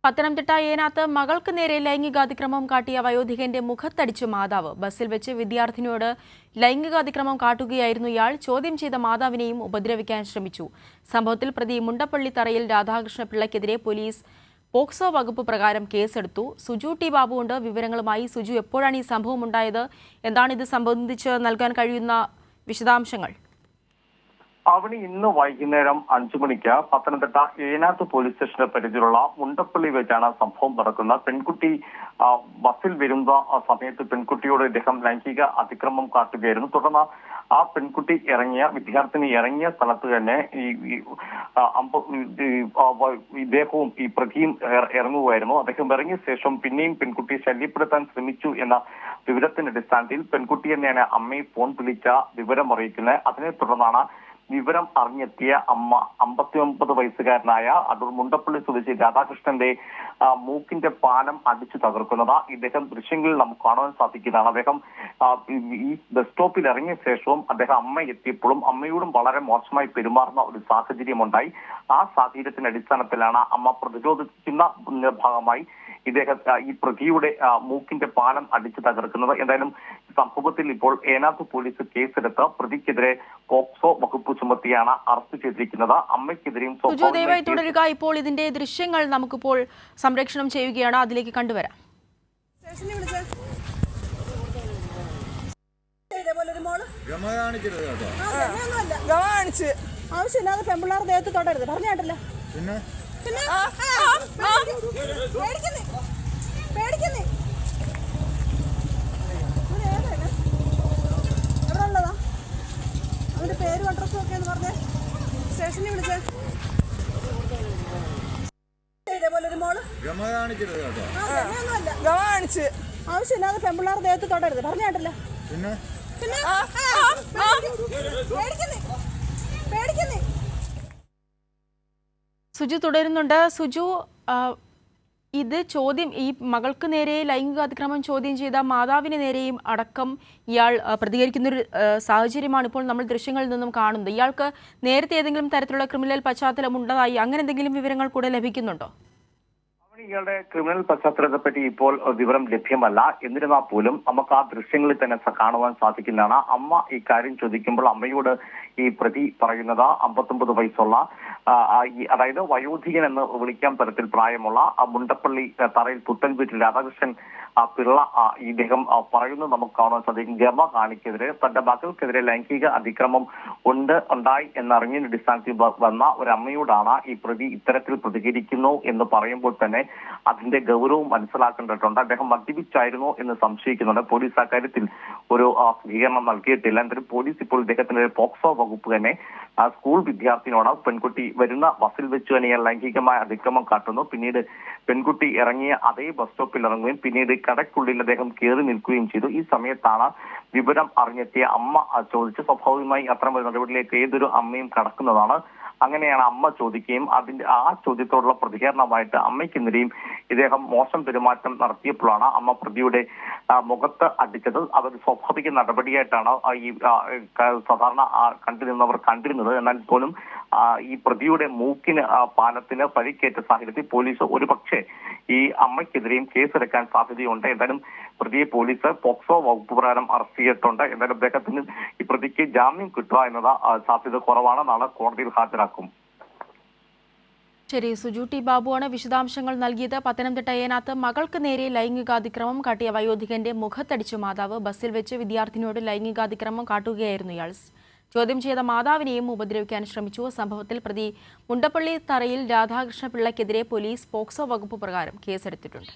പത്തനംതിട്ട ഏനാത്ത് മകൾക്ക് നേരെ ലൈംഗികാതിക്രമം കാട്ടിയ വയോധികന്റെ മുഖത്തടിച്ചു മാതാവ്. ബസ്സിൽ വെച്ച് വിദ്യാർത്ഥിനിയോട് ലൈംഗികാതിക്രമം കാട്ടുകയായിരുന്നു ഇയാൾ. ചോദ്യം ചെയ്ത മാതാവിനെയും ഉപദ്രവിക്കാൻ ശ്രമിച്ചു. സംഭവത്തിൽ പ്രതി മുണ്ടപ്പള്ളി തറയിൽ രാധാകൃഷ്ണ പിള്ളയ്ക്കെതിരെ പോലീസ് പോക്സോ വകുപ്പ് പ്രകാരം കേസെടുത്തു. സുജു ടി ബാബുണ്ട് വിവരങ്ങളുമായി. സുജു, എപ്പോഴാണ് ഈ സംഭവം ഉണ്ടായത്? എന്താണ് ഇത് സംബന്ധിച്ച് നൽകാൻ കഴിയുന്ന വിശദാംശങ്ങൾ? അവണി ഇന്ന് വൈകുന്നേരം 5 മണിക്ക് പത്തനംതിട്ട ഏനാത്ത് പോലീസ് സ്റ്റേഷന്റെ പരിധിയിലുള്ള മുണ്ടപ്പള്ളി വെച്ചാണ് സംഭവം നടക്കുന്നത്. പെൺകുട്ടി ബസ്സിൽ വരുന്ന സമയത്ത് പെൺകുട്ടിയോട് ഇദ്ദേഹം ലൈംഗിക അതിക്രമം കാട്ടുകയായിരുന്നു. തുടർന്ന് ആ പെൺകുട്ടി വിദ്യാർത്ഥിനി ഇറങ്ങിയ സ്ഥലത്ത് തന്നെ ഇദ്ദേഹവും ഈ പ്രതിയും ഇറങ്ങുകയായിരുന്നു. അദ്ദേഹം ഇറങ്ങിയ ശേഷം പിന്നെയും പെൺകുട്ടിയെ ശല്യപ്പെടുത്താൻ ശ്രമിച്ചു എന്ന വിവരത്തിന്റെ അടിസ്ഥാനത്തിൽ പെൺകുട്ടി തന്നെയാണ് അമ്മയെ ഫോൺ വിളിച്ച വിവരം അറിയിക്കുന്നത്. അതിനെ തുടർന്നാണ് വിവരം അറിഞ്ഞെത്തിയ അമ്മ 59 വയസ്സുകാരനായ അടൂർ മുണ്ടപ്പള്ളി സ്വദേശി രാധാകൃഷ്ണന്റെ മൂക്കിന്റെ പാലം അടിച്ചു തകർക്കുന്നത്. ഇദ്ദേഹം ദൃശ്യങ്ങളിൽ നമുക്ക് കാണാൻ സാധിക്കുന്നതാണ്. അദ്ദേഹം ഈ ബസ് സ്റ്റോപ്പിൽ ഇറങ്ങിയ ശേഷവും അദ്ദേഹം അമ്മ എത്തിയപ്പോഴും അമ്മയോടും വളരെ മോശമായി പെരുമാറുന്ന ഒരു സാഹചര്യമുണ്ടായി. ആ സാഹചര്യത്തിന്റെ അടിസ്ഥാനത്തിലാണ് അമ്മ പ്രതിരോധിക്കുന്ന ഭാഗമായി ഇദ്ദേഹം ഈ പ്രതിയുടെ മൂക്കിന്റെ പാലം അടിച്ചു തകർക്കുന്നത്. എന്തായാലും സംഭവത്തിൽ ഇപ്പോൾ ഏനാത്ത് പോലീസ് കേസെടുത്ത് പ്രതിക്കെതിരെ പോക്സോ വകുപ്പ് ചുമത്തിയാണ് അറസ്റ്റ് ചെയ്തിരിക്കുന്നത്. അമ്മയ്ക്കെതിരെയും ദയവായി തുടരുക. ഇപ്പോൾ ഇതിന്റെ ദൃശ്യങ്ങൾ നമുക്കിപ്പോൾ സംരക്ഷണം ചെയ്യുകയാണ്, അതിലേക്ക് കണ്ടുവരാം. ആവശ്യമില്ലാതെ പെമ്പിള്ളാർ ദേഹത്ത് തൊടരുത് പറഞ്ഞാട്ടില്ല. പേടിക്കുന്നേ എവിടെ ഉള്ളതാ? അവന്റെ പേരും അഡ്രസ്സും ഒക്കെ എന്ന് പറഞ്ഞേ. സ്റ്റേഷനിൽ വിളിച്ചേ. ഇതേപോലെ ഒരു മോള് കാണിച്ച് ആവശ്യമില്ലാതെ പെമ്പിള്ളാർ ദേഹത്ത് തൊടരുത് പറഞ്ഞാട്ടില്ല. പേടിക്കുന്നേ സുജു തുടരുന്നുണ്ട്. സുജു, ഇത് ഈ മകൾക്ക് നേരെ ലൈംഗിക അതിക്രമം ചോദ്യം ചെയ്ത മാതാവിന് നേരെയും അടക്കം ഇയാൾ പ്രതികരിക്കുന്നൊരു സാഹചര്യമാണ് ഇപ്പോൾ നമ്മൾ ദൃശ്യങ്ങളിൽ നിന്നും കാണുന്നത്. ഇയാൾക്ക് നേരത്തെ ഏതെങ്കിലും തരത്തിലുള്ള ക്രിമിനൽ പശ്ചാത്തലം ഉള്ളതായി അങ്ങനെ എന്തെങ്കിലും വിവരങ്ങൾ കൂടെ ലഭിക്കുന്നുണ്ടോ? ഇയാളുടെ ക്രിമിനൽ പശ്ചാത്തലത്തെ പറ്റി ഇപ്പോൾ വിവരം ലഭ്യമല്ല. എന്നിരുന്നാൽ പോലും നമുക്ക് ആ ദൃശ്യങ്ങളിൽ തന്നെ കാണുവാൻ സാധിക്കുന്നതാണ്. അമ്മ ഈ കാര്യം ചോദിക്കുമ്പോൾ അമ്മയോട് ഈ പ്രതി പറയുന്നത് 59 വയസ്സുള്ള അതായത് വയോധികൻ എന്ന് വിളിക്കാൻ തരത്തിൽ പ്രായമുള്ള മുണ്ടപ്പള്ളി തറയിൽ പുത്തൻവീട്ടിൽ രാധാകൃഷ്ണൻ പിള്ള ഇദ്ദേഹം പറയുന്നത് നമുക്ക് കാണാൻ സാധിക്കും. ഗമ കാണിക്കെതിരെ തന്റെ മകൾക്കെതിരെ ലൈംഗിക അതിക്രമം ഉണ്ടായി എന്നറിഞ്ഞതിന്റെ അടിസ്ഥാനത്തിൽ വന്ന ഒരു അമ്മയോടാണ് ഈ പ്രതി ഇത്തരത്തിൽ പ്രതികരിക്കുന്നു എന്ന് പറയുമ്പോൾ തന്നെ അതിന്റെ ഗൗരവം മനസ്സിലാക്കേണ്ടതുണ്ട്. അദ്ദേഹം മദ്യപിച്ചായിരുന്നോ എന്ന് സംശയിക്കുന്നുണ്ട്. പോലീസ് അക്കാര്യത്തിൽ ഒരു സ്വീകരണം നൽകിയിട്ടില്ല. എന്തായാലും പോലീസ് ഇപ്പോൾ ഇദ്ദേഹത്തിന്റെ പോക്സോ വകുപ്പ് തന്നെ സ്കൂൾ വിദ്യാർത്ഥിനോട് പെൺകുട്ടി വരുന്ന ബസ്സിൽ വെച്ച് തന്നെ ലൈംഗികമായ അതിക്രമം കാട്ടുന്നു. പിന്നീട് പെൺകുട്ടി ഇറങ്ങിയ അതേ ബസ് സ്റ്റോപ്പിൽ ഇറങ്ങുകയും പിന്നീട് കടയ്ക്കുള്ളിൽ അദ്ദേഹം കയറി നിൽക്കുകയും ചെയ്തു. ഈ സമയത്താണ് വിവരം അറിഞ്ഞെത്തിയ അമ്മ ചോദിച്ച് സ്വാഭാവികമായി അത്തരം നടപടിയിലേക്ക് ഏതൊരു അമ്മയും കടക്കുന്നതാണ്. അങ്ങനെയാണ് അമ്മ ചോദിക്കുകയും ആ ചോദ്യത്തോടുള്ള പ്രതികരണമായിട്ട് അമ്മയ്ക്കെതിരെയും ഇദ്ദേഹം മോശം പെരുമാറ്റം നടത്തിയപ്പോഴാണ് അമ്മ പ്രതിയുടെ മുഖത്ത് അടിച്ചത്. അതൊരു സ്വാഭാവിക നടപടിയായിട്ടാണ് ഈ സാധാരണ കണ്ടിരുന്നത്. എന്നാൽ പോലും ഈ പ്രതിയുടെ മൂക്കിന് പാലത്തിന് പരിക്കേറ്റ സാഹചര്യത്തിൽ പോലീസ് ഒരുപക്ഷെ ഈ അമ്മയ്ക്കെതിരെയും കേസെടുക്കാൻ സാധ്യതയുണ്ട്. എന്തായാലും പ്രതിയെ പോലീസ് പോക്സോ വകുപ്പ് പ്രകാരം അറസ്റ്റ് ചെയ്തിട്ടുണ്ട്. എന്തായാലും അദ്ദേഹത്തിന് ഈ പ്രതിക്ക് ജാമ്യം കിട്ടുക എന്നത് സാധ്യത കുറവാണ്. നാളെ കോടതിയിൽ ഹാജരാക്കും. ശരി, സുജു ടി ബാബുവാണ് വിശദാംശങ്ങൾ നൽകിയത്. പത്തനംതിട്ട ഏനാത്ത് മകൾക്ക് നേരെ ലൈംഗികാതിക്രമം കാട്ടിയ വയോധികന്റെ മുഖത്തടിച്ചു മാതാവ്. ബസ്സിൽ വെച്ച് വിദ്യാർത്ഥിനിയോട് ലൈംഗികാതിക്രമം കാട്ടുകയായിരുന്നു ഇയാൾ. ചോദ്യം ചെയ്ത മാതാവിനെയും ഉപദ്രവിക്കാൻ ശ്രമിച്ചു. സംഭവത്തിൽ പ്രതി മുണ്ടപ്പള്ളി തറയിൽ രാധാകൃഷ്ണ പിള്ളയ്ക്കെതിരെ പോലീസ് പോക്സോ വകുപ്പ് പ്രകാരം കേസെടുത്തിട്ടുണ്ട്.